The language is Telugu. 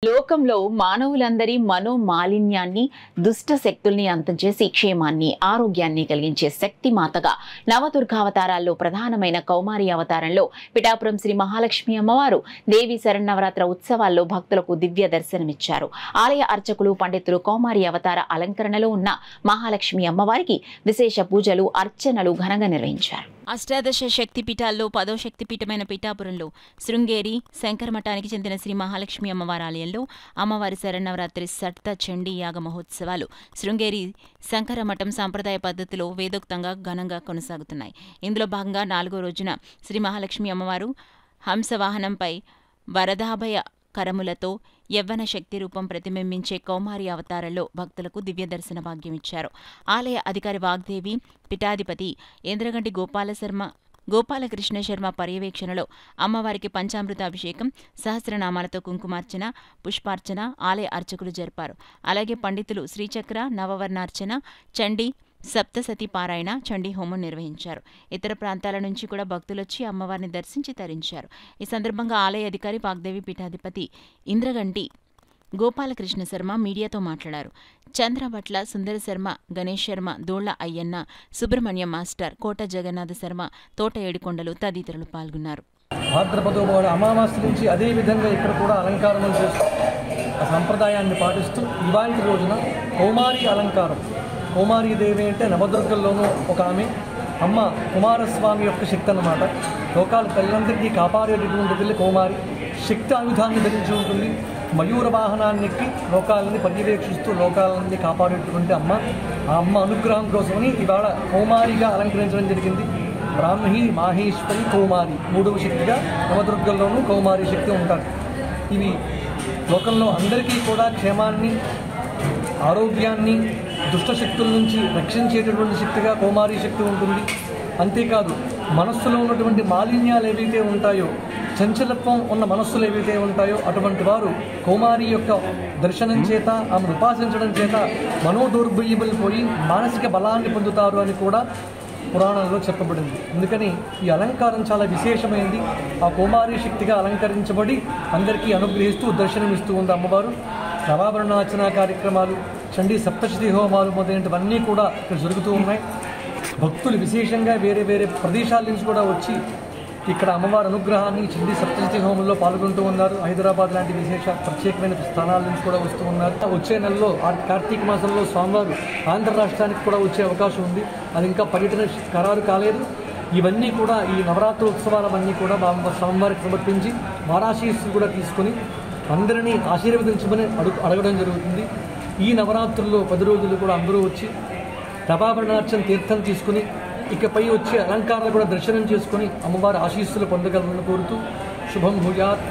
లోకంలో మానవులందరి మనోమాలిన్యాన్ని దుష్ట శక్తుల్ని అంతం చేసి క్షేమాన్ని ఆరోగ్యాన్ని కలిగించే శక్తి మాతగా నవదుర్గావతారాల్లో ప్రధానమైన కౌమారి అవతారంలో పిఠాపురం శ్రీ మహాలక్ష్మి అమ్మవారు దేవి శరన్నవరాత్ర ఉత్సవాల్లో భక్తులకు దివ్య దర్శనమిచ్చారు. ఆలయ అర్చకులు పండితులు కౌమారి అవతార అలంకరణలో ఉన్న మహాలక్ష్మి అమ్మవారికి విశేష పూజలు అర్చనలు ఘనంగా నిర్వహించారు. అష్టాదశ శక్తిపీఠాల్లో 10వ శక్తిపీఠమైన పిఠాపురంలో శృంగేరి శంకరమఠానికి చెందిన శ్రీ మహాలక్ష్మి అమ్మవారి ఆలయంలో అమ్మవారి శరన్నవరాత్రి సప్త చండీ యాగ మహోత్సవాలు శృంగేరి శంకరమఠం సాంప్రదాయ పద్ధతిలో వేదోక్తంగా ఘనంగా కొనసాగుతున్నాయి. ఇందులో భాగంగా 4వ రోజున శ్రీ మహాలక్ష్మి అమ్మవారు హంసవాహనంపై వరదాభయ కరములతో యవ్వన శక్తి రూపం ప్రతిబింబించే కౌమారి అవతారంలో భక్తులకు దివ్య దర్శన భాగ్యం ఇచ్చారు. ఆలయ అధికారి వాగ్దేవి పీఠాధిపతి ఇంద్రగంటి గోపాలకృష్ణ శర్మ పర్యవేక్షణలో అమ్మవారికి పంచామృత అభిషేకం, సహస్రనామాలతో కుంకుమార్చన, పుష్పార్చన ఆలయ అర్చకులు జరిపారు. అలాగే పండితులు శ్రీచక్ర నవవర్ణార్చన, చండీ సప్తసతి పారాయణ, చండీ హోమం నిర్వహించారు. ఇతర ప్రాంతాల నుంచి కూడా భక్తులొచ్చి అమ్మవారిని దర్శించి తరించారు. ఈ సందర్భంగా ఆలయ అధికారి వాగ్దేవి పీఠాధిపతి ఇంద్రగంటి గోపాలకృష్ణ శర్మ మీడియాతో మాట్లాడారు. చంద్రభట్ల సుందర శర్మ, గణేష్ శర్మ, దోళ్ల అయ్యన్న, సుబ్రహ్మణ్యం మాస్టర్, కోట జగన్నాథ శర్మ, తోట ఏడుకొండలు తదితరులు పాల్గొన్నారు. భాద్రపద అమావాస్య నుంచి అదే విధంగా ఇక్కడ కూడా అలంకారం చేస్తూ ఆ సంప్రదాయాన్ని పాటిస్తూ ఇవాళ రోజున కౌమారి అలంకారం. కౌమారీ దేవి అంటే నవదుర్గల్లోనూ ఒక ఆమె అమ్మ కుమారస్వామి యొక్క శక్తి అన్నమాట. లోకాలు తల్లిదండ్రులకి కాపాడేటటువంటి తల్లి కౌమారి. శక్తి ఆయుధాన్ని ధరించి ఉంటుంది. మయూర వాహనాన్ని ఎక్కి లోకాలని పర్యవేక్షిస్తూ లోకాలని కాపాడేటటువంటి అమ్మ. ఆ అమ్మ అనుగ్రహం కోసమని ఇవాళ కౌమారిగా అలంకరించడం జరిగింది. బ్రాహ్మీ, మాహేశ్వరి, కౌమారి 3వ శక్తిగా నవదుర్గల్లోనూ కౌమారి శక్తి ఉంటారు. ఇవి లోకంలో అందరికీ కూడా క్షేమాన్ని, ఆరోగ్యాన్ని, దుష్టశక్తుల నుంచి రక్షించేటటువంటి శక్తిగా కౌమారీ శక్తి ఉంటుంది. అంతేకాదు మనస్సులో ఉన్నటువంటి మాలిన్యాలు ఏవైతే ఉంటాయో, చంచలత్వం ఉన్న మనస్సులు ఏవైతే ఉంటాయో అటువంటి వారు కౌమారి యొక్క దర్శనం చేత, ఆమెను ఉపాసించడం చేత మనోదౌర్బల్యములు పోయి మానసిక బలాన్ని పొందుతారు అని కూడా పురాణంలో చెప్పబడింది. అందుకని ఈ అలంకారం చాలా విశేషమైంది. ఆ కౌమారీ శక్తిగా అలంకరించబడి అందరికీ అనుగ్రహిస్తూ దర్శనమిస్తూ ఉంది అమ్మవారు. నవాభరణార్చన కార్యక్రమాలు, చండీ సప్తశతి హోమాలు మొదలైనవన్నీ కూడా ఇక్కడ జరుగుతూ ఉన్నాయి. భక్తులు విశేషంగా వేరే వేరే ప్రదేశాల నుంచి కూడా వచ్చి ఇక్కడ అమ్మవారి అనుగ్రహాన్ని చండీ సప్తశతి హోమంలో పాల్గొంటూ ఉన్నారు. హైదరాబాద్ లాంటి విశేష ప్రత్యేకమైన స్థానాల నుంచి కూడా వస్తూ ఉన్నారు. వచ్చే నెలలో కార్తీక మాసంలో స్వామివారు ఆంధ్ర రాష్ట్రానికి కూడా వచ్చే అవకాశం ఉంది. అది ఇంకా పర్యటన ఖరారు కాలేదు. ఇవన్నీ కూడా ఈ నవరాత్రి ఉత్సవాలవన్నీ కూడా స్వామివారికి సమర్పించి వారాశీస్సు కూడా తీసుకొని అందరినీ ఆశీర్వదించమని అడగడం జరుగుతుంది. ఈ నవరాత్రుల్లో 10 రోజులు కూడా అందరూ వచ్చి నవాభరణార్చన తీర్థం తీసుకుని ఇకపై వచ్చే అలంకారాలు కూడా దర్శనం చేసుకుని అమ్మవారి ఆశీస్సులు పొందగలరని కోరుతూ శుభం భూయాత్.